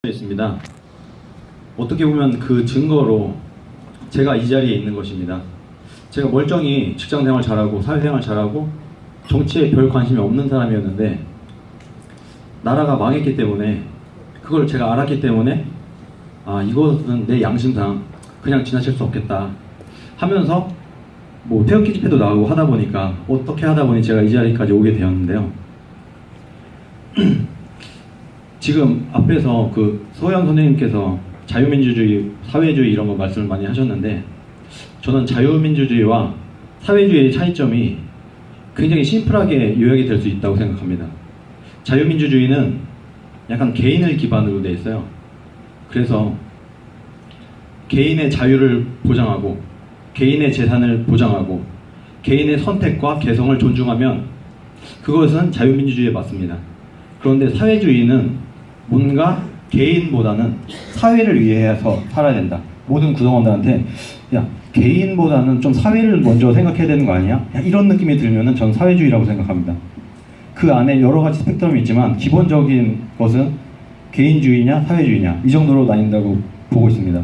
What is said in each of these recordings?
있습니다. 어떻게 보면 그 증거로 제가 이 자리에 있는 것입니다. 제가 멀쩡히 직장생활 잘하고 사회생활 잘하고 정치에 별 관심이 없는 사람이었는데 나라가 망했기 때문에 그걸 제가 알았기 때문에 이것은 내 양심상 그냥 지나칠 수 없겠다 하면서 뭐 태극기 집회도 나가고 하다 보니까 어떻게 하다 보니 제가 이 자리까지 오게 되었는데요. 지금 앞에서 그 소영 선생님께서 자유민주주의, 사회주의 이런 거 말씀을 많이 하셨는데 저는 자유민주주의와 사회주의의 차이점이 굉장히 심플하게 요약이 될 수 있다고 생각합니다. 자유민주주의는 약간 개인을 기반으로 되어 있어요. 그래서 개인의 자유를 보장하고 개인의 재산을 보장하고 개인의 선택과 개성을 존중하면 그것은 자유민주주의에 맞습니다. 그런데 사회주의는 뭔가 개인보다는 사회를 위해서 살아야 된다. 모든 구성원들한테 야, 개인보다는 좀 사회를 먼저 생각해야 되는 거 아니야? 이런 느낌이 들면은 전 사회주의라고 생각합니다. 그 안에 여러 가지 스펙트럼이 있지만 기본적인 것은 개인주의냐 사회주의냐 이 정도로 나뉜다고 보고 있습니다.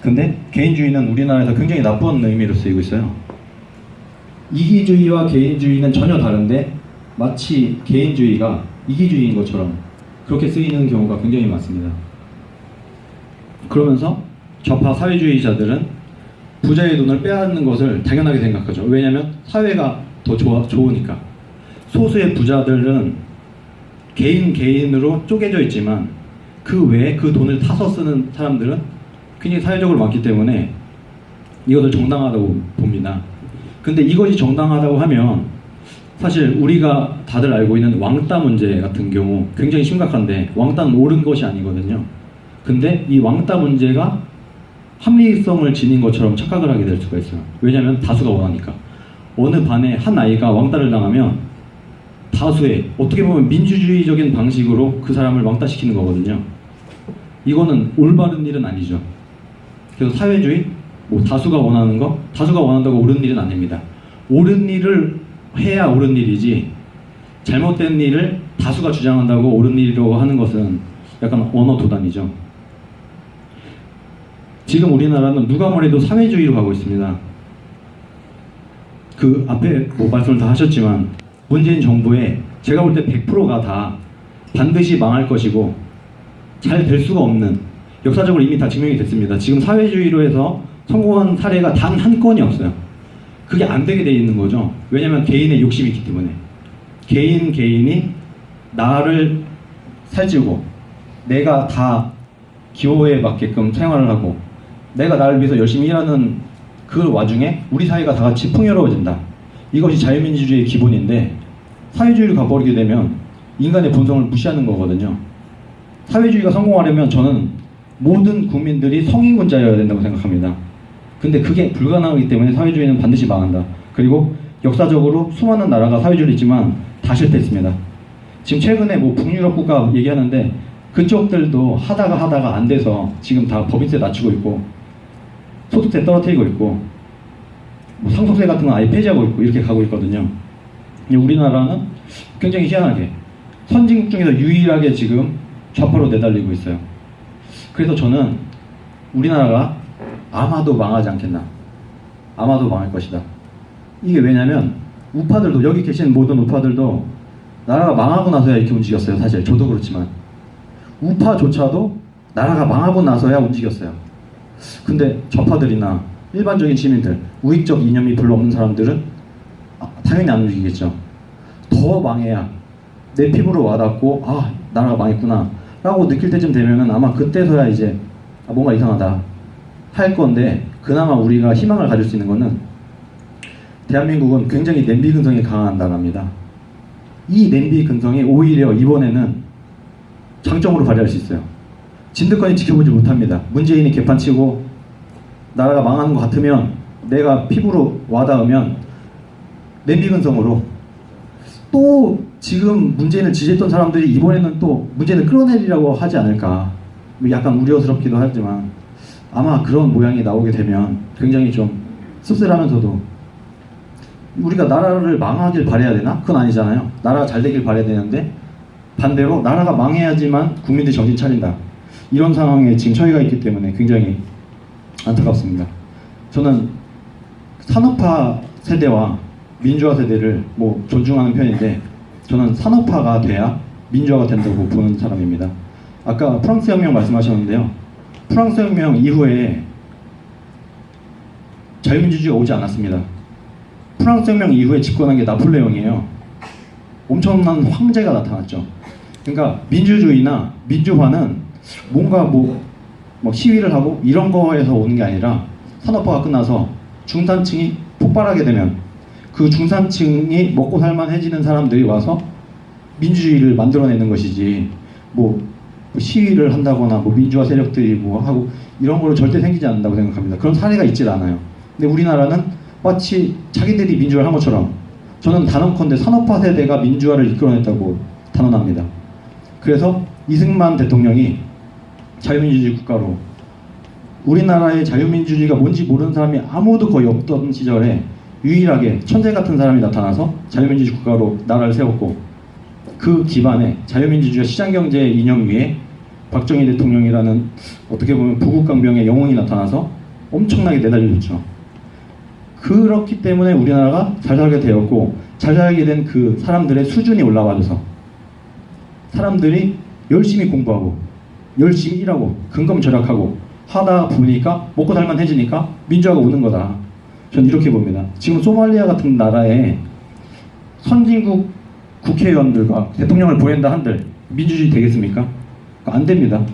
근데 개인주의는 우리나라에서 굉장히 나쁜 의미로 쓰이고 있어요. 이기주의와 개인주의는 전혀 다른데 마치 개인주의가 이기주의인 것처럼 그렇게 쓰이는 경우가 굉장히 많습니다. 그러면서 좌파 사회주의자들은 부자의 돈을 빼앗는 것을 당연하게 생각하죠. 왜냐하면 사회가 더 좋으니까. 소수의 부자들은 개인으로 쪼개져 있지만 그 외에 그 돈을 타서 쓰는 사람들은 굉장히 사회적으로 많기 때문에 이것을 정당하다고 봅니다. 근데 이것이 정당하다고 하면 사실 우리가 다들 알고 있는 왕따 문제 같은 경우 굉장히 심각한데 왕따는 옳은 것이 아니거든요. 근데 이 왕따 문제가 합리성을 지닌 것처럼 착각을 하게 될 수가 있어요. 왜냐하면 다수가 원하니까. 어느 반에 한 아이가 왕따를 당하면 다수의 어떻게 보면 민주주의적인 방식으로 그 사람을 왕따시키는 거거든요. 이거는 올바른 일은 아니죠. 그래서 사회주의, 뭐 다수가 원하는 거, 다수가 원한다고 옳은 일은 아닙니다. 옳은 일을 해야 옳은 일이지 잘못된 일을 다수가 주장한다고 옳은 일이라고 하는 것은 약간 언어 도단이죠. 지금 우리나라는 누가 뭐래도 사회주의로 가고 있습니다. 그 앞에 뭐 말씀을 다 하셨지만 문재인 정부에 제가 볼 때 100%가 다 반드시 망할 것이고 잘 될 수가 없는, 역사적으로 이미 다 증명이 됐습니다. 지금 사회주의로 해서 성공한 사례가 단 한 건이 없어요. 그게 안 되게 돼 있는 거죠. 왜냐면 개인의 욕심이 있기 때문에. 개인이 나를 살찌고 내가 다 기호에 맞게끔 생활을 하고 내가 나를 위해서 열심히 일하는 그 와중에 우리 사회가 다 같이 풍요로워진다. 이것이 자유민주주의의 기본인데 사회주의를 가버리게 되면 인간의 본성을 무시하는 거거든요. 사회주의가 성공하려면 저는 모든 국민들이 성인군자여야 된다고 생각합니다. 근데 그게 불가능하기 때문에 사회주의는 반드시 망한다. 그리고 역사적으로 수많은 나라가 사회주의를 했지만 다 실패했습니다. 지금 최근에 뭐 북유럽 국가 얘기하는데 그쪽들도 하다가 안 돼서 지금 다 법인세 낮추고 있고 소득세 떨어뜨리고 있고 뭐 상속세 같은 거 아예 폐지하고 있고 이렇게 가고 있거든요. 우리나라는 굉장히 희한하게 선진국 중에서 유일하게 지금 좌파로 내달리고 있어요. 그래서 저는 우리나라가 아마도 망하지 않겠나. 아마도 망할 것이다. 이게 왜냐면 우파들도, 여기 계신 모든 우파들도 나라가 망하고 나서야 이렇게 움직였어요. 사실 저도 그렇지만 우파조차도 나라가 망하고 나서야 움직였어요. 근데 좌파들이나 일반적인 시민들, 우익적 이념이 별로 없는 사람들은 당연히 안 움직이겠죠. 더 망해야 내 피부로 와닿고 나라가 망했구나 라고 느낄 때쯤 되면은 아마 그때서야 이제 뭔가 이상하다 할 건데, 그나마 우리가 희망을 가질 수 있는 거는 대한민국은 굉장히 냄비 근성이 강한 나라입니다. 이 냄비 근성이 오히려 이번에는 장점으로 발휘할 수 있어요. 진득하니 지켜보지 못합니다. 문재인이 개판치고 나라가 망하는 것 같으면 내가 피부로 와닿으면 냄비 근성으로 또 지금 문재인을 지지했던 사람들이 이번에는 또 문재인을 끌어내리려고 하지 않을까, 약간 우려스럽기도 하지만 아마 그런 모양이 나오게 되면 굉장히 좀 씁쓸하면서도 우리가 나라를 망하길 바라야 되나? 그건 아니잖아요. 나라가 잘 되길 바라야 되는데 반대로 나라가 망해야지만 국민들이 정신 차린다. 이런 상황에 지금 처해가 있기 때문에 굉장히 안타깝습니다. 저는 산업화 세대와 민주화 세대를 뭐 존중하는 편인데 저는 산업화가 돼야 민주화가 된다고 보는 사람입니다. 아까 프랑스 혁명 말씀하셨는데요. 프랑스 혁명 이후에 자유민주주의가 오지 않았습니다. 프랑스 혁명 이후에 집권한 게 나폴레옹이에요. 엄청난 황제가 나타났죠. 그러니까 민주주의나 민주화는 뭔가 뭐 시위를 하고 이런 거에서 오는 게 아니라 산업화가 끝나서 중산층이 폭발하게 되면 그 중산층이 먹고 살만해지는 사람들이 와서 민주주의를 만들어내는 것이지 뭐 시위를 한다거나 뭐 민주화 세력들이 뭐 하고 이런 거로 절대 생기지 않는다고 생각합니다. 그런 사례가 있질 않아요. 근데 우리나라는 마치 자기들이 민주화를 한 것처럼 저는 단언컨대 산업화 세대가 민주화를 이끌어냈다고 단언합니다. 그래서 이승만 대통령이 자유민주주의 국가로 우리나라의 자유민주주의가 뭔지 모르는 사람이 아무도 거의 없던 시절에 유일하게 천재 같은 사람이 나타나서 자유민주주의 국가로 나라를 세웠고 그 기반에 자유민주주의와 시장경제 이념 위에 박정희 대통령이라는 어떻게 보면 부국강병의 영웅이 나타나서 엄청나게 내달려줬죠. 그렇기 때문에 우리나라가 잘 살게 되었고 잘 살게 된 그 사람들의 수준이 올라와줘서 사람들이 열심히 공부하고 열심히 일하고 근검절약하고 하다 보니까 먹고 살만해지니까 민주화가 오는 거다. 저는 이렇게 봅니다. 지금 소말리아 같은 나라에 선진국 국회의원들과 대통령을 보낸다 한들 민주주의 되겠습니까? 안 됩니다.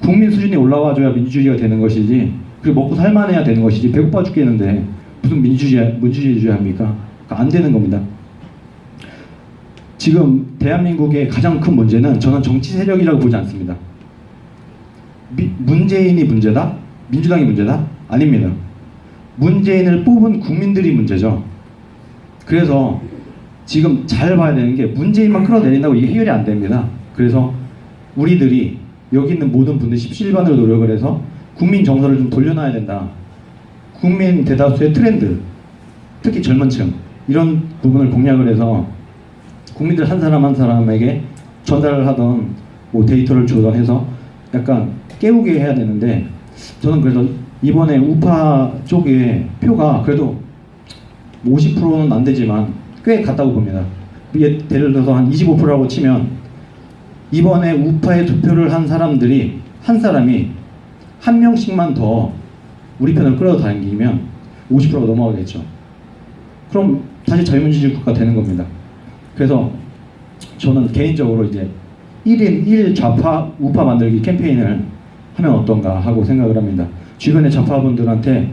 국민 수준이 올라와줘야 민주주의가 되는 것이지 그리고 먹고 살만해야 되는 것이지 배고파 죽겠는데 무슨 민주주의 합니까? 안 되는 겁니다. 지금 대한민국의 가장 큰 문제는 저는 정치 세력이라고 보지 않습니다. 문재인이 문제다? 민주당이 문제다? 아닙니다. 문재인을 뽑은 국민들이 문제죠. 그래서 지금 잘 봐야 되는 게 문재인만 끌어내린다고 이게 해결이 안 됩니다. 그래서 우리들이 여기 있는 모든 분들이 십시일반으로 노력을 해서 국민 정서를 좀 돌려놔야 된다. 국민 대다수의 트렌드, 특히 젊은 층 이런 부분을 공략을 해서 국민들 한 사람 한 사람에게 전달을 하던 뭐 데이터를 주던 해서 약간 깨우게 해야 되는데 저는 그래서 이번에 우파 쪽의 표가 그래도 50%는 안 되지만 꽤 갔다고 봅니다. 예를 들어서 한 25%라고 치면 이번에 우파에 투표를 한 사람들이 한 사람이 한 명씩만 더 우리 편을 끌어당기면 50%가 넘어가겠죠. 그럼 다시 자유민주주의 국가가 되는 겁니다. 그래서 저는 개인적으로 이제 1인 1 좌파 우파 만들기 캠페인을 하면 어떤가 하고 생각을 합니다. 주변의 좌파분들한테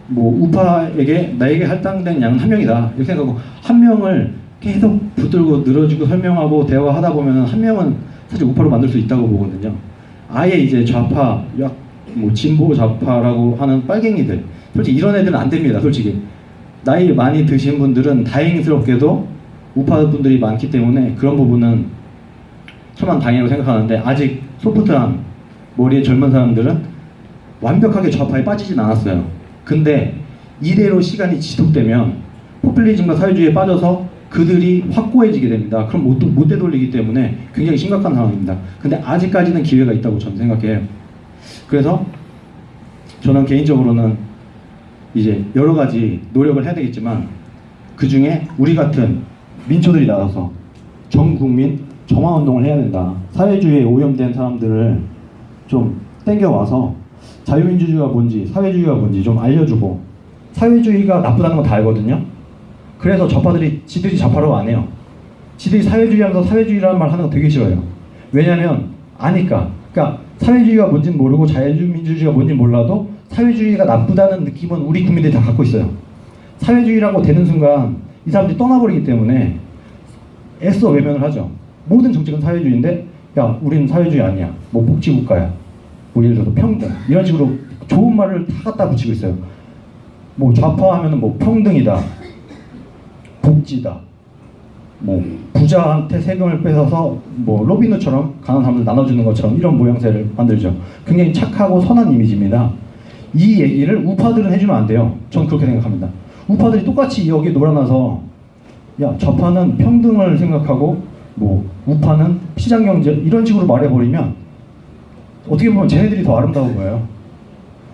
뭐 우파에게 나에게 할당된 양은 한 명이다 이렇게 생각하고 한 명을 계속 붙들고 늘어지고 설명하고 대화하다 보면 한 명은 사실 우파로 만들 수 있다고 보거든요. 아예 이제 좌파 뭐 진보 좌파라고 하는 빨갱이들 솔직히 이런 애들은 안 됩니다. 솔직히 나이 많이 드신 분들은 다행스럽게도 우파 분들이 많기 때문에 그런 부분은 천만다행이라고 생각하는데 아직 소프트한 머리의 젊은 사람들은 완벽하게 좌파에 빠지진 않았어요. 근데 이대로 시간이 지속되면 포퓰리즘과 사회주의에 빠져서 그들이 확고해지게 됩니다. 그럼 못 되돌리기 때문에 굉장히 심각한 상황입니다. 근데 아직까지는 기회가 있다고 저는 생각해요. 그래서 저는 개인적으로는 이제 여러 가지 노력을 해야 되겠지만 그 중에 우리 같은 민초들이 나와서 전 국민 정화운동을 해야 된다. 사회주의에 오염된 사람들을 좀 땡겨와서 자유민주주의가 뭔지 사회주의가 뭔지 좀 알려주고 사회주의가 나쁘다는 건 다 알거든요. 그래서 좌파들이 지들이 좌파라고 안 해요. 지들이 사회주의 하면서 사회주의라는 말 하는 거 되게 싫어요. 왜냐면 아니까. 그러니까 사회주의가 뭔지는 모르고 자유민주주의가 뭔지 몰라도 사회주의가 나쁘다는 느낌은 우리 국민들이 다 갖고 있어요. 사회주의라고 되는 순간 이 사람들이 떠나버리기 때문에 애써 외면을 하죠. 모든 정책은 사회주의인데 야 우리는 사회주의 아니야. 뭐 복지국가야. 뭐 예를 들어서 평등 이런 식으로 좋은 말을 다 갖다 붙이고 있어요. 뭐 좌파 하면은 뭐 평등이다. 복지다. 뭐 부자한테 세금을 뺏어서 뭐 로빈후드처럼 가난한 사람들 나눠주는 것처럼 이런 모양새를 만들죠. 굉장히 착하고 선한 이미지입니다. 이 얘기를 우파들은 해주면 안 돼요. 저는 그렇게 생각합니다. 우파들이 똑같이 여기에 놀아나서 야 좌파는 평등을 생각하고 뭐 우파는 시장경제 이런 식으로 말해버리면 어떻게 보면 쟤네들이 더 아름다운 거예요.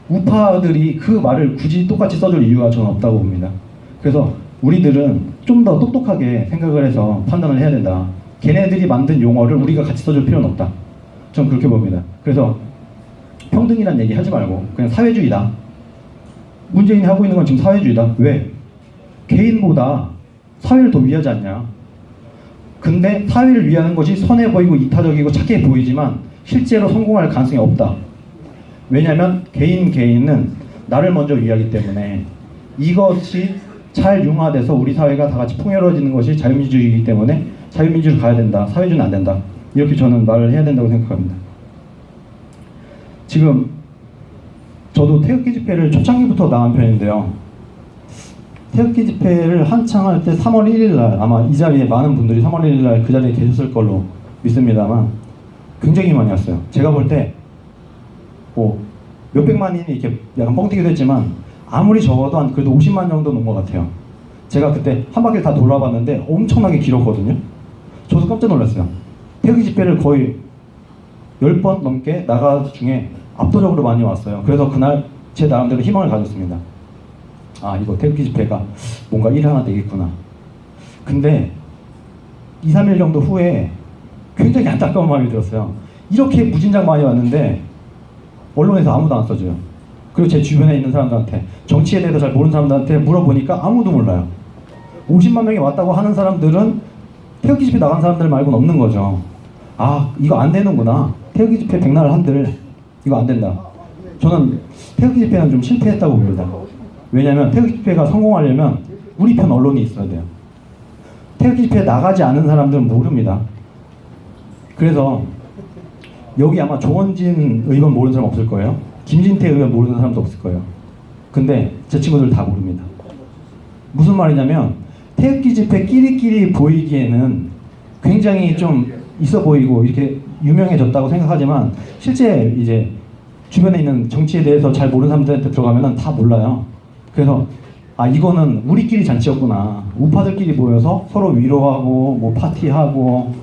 우파들이 그 말을 굳이 똑같이 써줄 이유가 저는 없다고 봅니다. 그래서 우리들은 좀 더 똑똑하게 생각을 해서 판단을 해야 된다. 걔네들이 만든 용어를 우리가 같이 써줄 필요는 없다. 저는 그렇게 봅니다. 그래서 평등이란 얘기 하지 말고 그냥 사회주의다. 문재인이 하고 있는 건 지금 사회주의다. 왜? 개인보다 사회를 더 위하지 않냐. 근데 사회를 위하는 것이 선해 보이고 이타적이고 착해 보이지만 실제로 성공할 가능성이 없다. 왜냐하면 개인은 나를 먼저 위하기 때문에 이것이 잘 융화돼서 우리 사회가 다 같이 풍요로워지는 것이 자유민주주의이기 때문에 자유민주주의로 가야 된다. 사회주의는 안 된다. 이렇게 저는 말을 해야 된다고 생각합니다. 지금 저도 태극기 집회를 초창기부터 나간 편인데요. 태극기 집회를 한창 할 때 3월 1일 날 아마 이 자리에 많은 분들이 3월 1일 날 그 자리에 계셨을 걸로 믿습니다만 굉장히 많이 왔어요. 제가 볼 때 뭐 몇백만인이 이렇게 약간 뻥튀기도 했지만 아무리 적어도 한 그래도 50만 정도 놓은 것 같아요. 제가 그때 한 바퀴를 다 돌아봤는데 엄청나게 길었거든요. 저도 깜짝 놀랐어요. 태극기 집회를 거의 10번 넘게 나가 중에 압도적으로 많이 왔어요. 그래서 그날 제 나름대로 희망을 가졌습니다. 아, 이거 태극기 집회가 뭔가 일 하나 되겠구나. 근데 2, 3일 정도 후에 굉장히 안타까운 마음이 들었어요. 이렇게 무진장 많이 왔는데 언론에서 아무도 안 써줘요. 그리고 제 주변에 있는 사람들한테, 정치에 대해서 잘 모르는 사람들한테 물어보니까 아무도 몰라요. 50만 명이 왔다고 하는 사람들은 태극기 집회 나간 사람들 말고는 없는 거죠. 아, 이거 안 되는구나. 태극기 집회 백날 한들 이거 안 된다. 저는 태극기 집회는 좀 실패했다고 봅니다. 왜냐하면 태극기 집회가 성공하려면 우리 편 언론이 있어야 돼요. 태극기 집회에 나가지 않은 사람들은 모릅니다. 그래서 여기 아마 조원진 의원 모르는 사람 없을 거예요. 김진태 의원 모르는 사람도 없을 거예요. 근데 제 친구들 다 모릅니다. 무슨 말이냐면 태극기 집회 끼리끼리 보이기에는 굉장히 좀 있어 보이고 이렇게 유명해졌다고 생각하지만 실제 이제 주변에 있는 정치에 대해서 잘 모르는 사람들한테 들어가면은 다 몰라요. 그래서 아, 이거는 우리끼리 잔치였구나. 우파들끼리 모여서 서로 위로하고 뭐 파티하고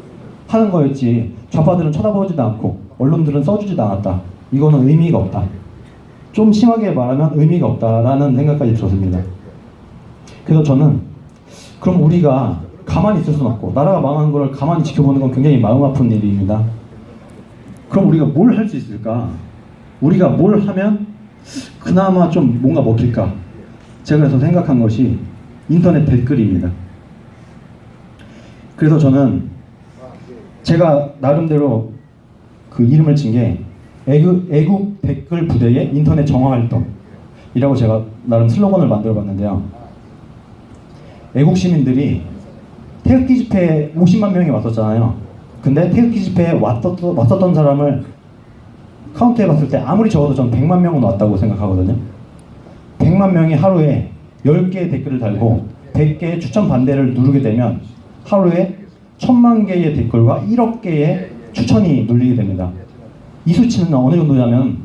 하는 거였지. 좌파들은 쳐다보지도 않고 언론들은 써주지도 않았다. 이거는 의미가 없다. 좀 심하게 말하면 의미가 없다라는 생각까지 들었습니다. 그래서 저는 그럼 우리가 가만히 있을 수는 없고 나라가 망한 걸 가만히 지켜보는 건 굉장히 마음 아픈 일입니다. 그럼 우리가 뭘 할 수 있을까? 우리가 뭘 하면 그나마 좀 뭔가 먹힐까? 제가 그래서 생각한 것이 인터넷 댓글입니다. 그래서 저는 제가 나름대로 그 이름을 친 게 애국 댓글 부대의 인터넷 정화활동이라고 제가 나름 슬로건을 만들어 봤는데요. 애국 시민들이 태극기 집회에 50만 명이 왔었잖아요. 근데 태극기 집회에 왔었던 사람을 카운트 해봤을 때 아무리 적어도 전 100만 명은 왔다고 생각하거든요. 100만 명이 하루에 10개의 댓글을 달고 100개의 추천 반대를 누르게 되면 하루에 1000만 개의 댓글과 1억 개의 추천이 눌리게 됩니다. 이 수치는 어느 정도냐면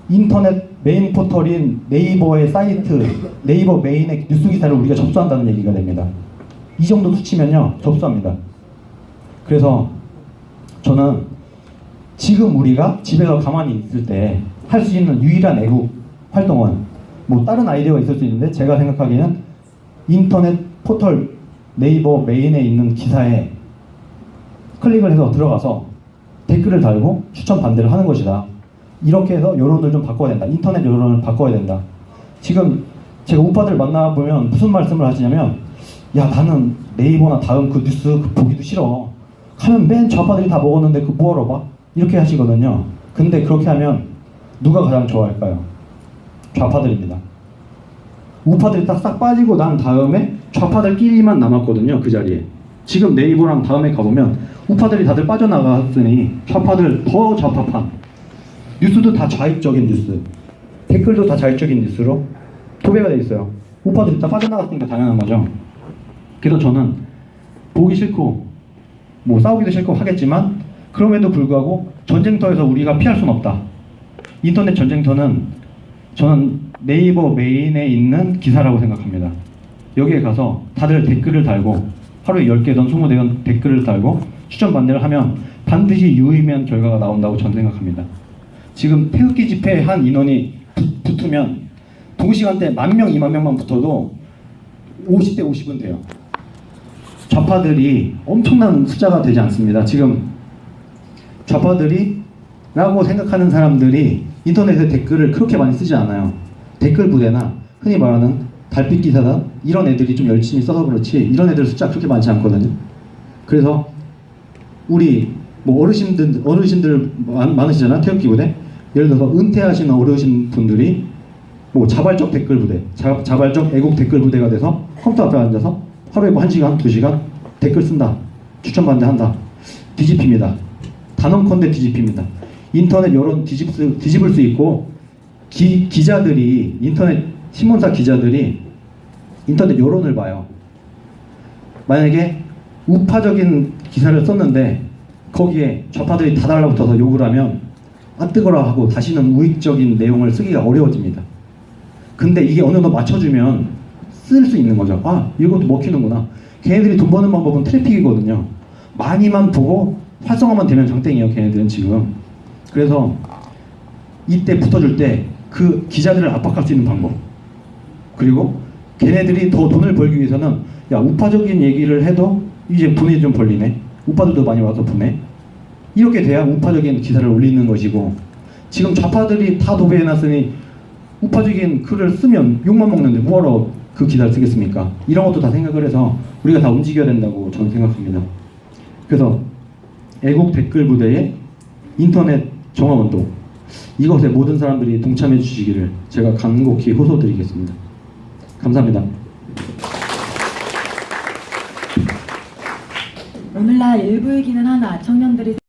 인터넷 메인 포털인 네이버의 사이트, 네이버 메인의 뉴스 기사를 우리가 접수한다는 얘기가 됩니다. 이 정도 수치면요, 접수합니다. 그래서 저는 지금 우리가 집에서 가만히 있을 때 할 수 있는 유일한 애국 활동은 뭐 다른 아이디어가 있을 수 있는데 제가 생각하기에는 인터넷 포털 네이버 메인에 있는 기사에 클릭을 해서 들어가서 댓글을 달고 추천 반대를 하는 것이다. 이렇게 해서 여론을 좀 바꿔야 된다. 인터넷 여론을 바꿔야 된다. 지금 제가 우파들 만나보면 무슨 말씀을 하시냐면 야, 나는 네이버나 다음 그 뉴스 보기도 싫어. 하면 맨 좌파들이 다 먹었는데 그거 뭐하러 봐? 이렇게 하시거든요. 근데 그렇게 하면 누가 가장 좋아할까요? 좌파들입니다. 우파들이 딱 싹 빠지고 난 다음에 좌파들끼리만 남았거든요. 그 자리에. 지금 네이버랑 다음에 가보면 우파들이 다들 빠져나갔으니 좌파들 더 좌파판. 뉴스도 다 좌익적인 뉴스. 댓글도 다 좌익적인 뉴스로 도배가 돼 있어요. 우파들이 다 빠져나갔으니까 당연한 거죠. 그래서 저는 보기 싫고 뭐 싸우기도 싫고 하겠지만 그럼에도 불구하고 전쟁터에서 우리가 피할 수는 없다. 인터넷 전쟁터는 저는 네이버 메인에 있는 기사라고 생각합니다. 여기에 가서 다들 댓글을 달고 하루에 10개든 20개든 댓글을 달고 추천 반대를 하면 반드시 유의미한 결과가 나온다고 저는 생각합니다. 지금 태극기 집회에 한 인원이 붙으면 동시간대 10,000명, 20,000명만 붙어도 50대 50은 돼요. 좌파들이 엄청난 숫자가 되지 않습니다. 지금 좌파들이라고 생각하는 사람들이 인터넷에 댓글을 그렇게 많이 쓰지 않아요. 댓글 부대나 흔히 말하는 달빛 기사다 이런 애들이 좀 열심히 써서 그렇지 이런 애들 숫자 그렇게 많지 않거든요. 그래서 우리 뭐 어르신들 많으시잖아. 태극기 부대. 예를 들어서 은퇴하신 어르신 분들이 뭐 자발적 댓글 부대, 자발적 애국 댓글 부대가 돼서 컴퓨터 앞에 앉아서 하루에 뭐 1시간, 2시간 댓글 쓴다. 추천받는데 한다. 뒤집힙니다. 단언컨대 뒤집힙니다. 인터넷 여론 뒤집을 수 있고 기자들이 인터넷 신문사 기자들이 인터넷 여론을 봐요. 만약에 우파적인 기사를 썼는데 거기에 좌파들이 다 달라붙어서 욕을 하면 아 뜨거라 하고 다시는 우익적인 내용을 쓰기가 어려워집니다. 근데 이게 어느 정도 맞춰주면 쓸 수 있는 거죠. 아 이것도 먹히는구나. 걔네들이 돈 버는 방법은 트래픽이거든요. 많이만 보고 활성화만 되면 장땡이에요. 걔네들은 지금. 그래서 이때 붙어줄 때 그 기자들을 압박할 수 있는 방법, 그리고 걔네들이 더 돈을 벌기 위해서는 야 우파적인 얘기를 해도 이제 돈이 좀 벌리네, 우파들도 많이 와서 보내, 이렇게 돼야 우파적인 기사를 올리는 것이고, 지금 좌파들이 다 도배해놨으니 우파적인 글을 쓰면 욕만 먹는데 뭐하러 그 기사를 쓰겠습니까? 이런 것도 다 생각을 해서 우리가 다 움직여야 된다고 저는 생각합니다. 그래서 애국 댓글 부대의 인터넷 정화운동, 이것에 모든 사람들이 동참해 주시기를 제가 간곡히 호소드리겠습니다. 감사합니다. 오늘날 일부이기는 하나 청년들이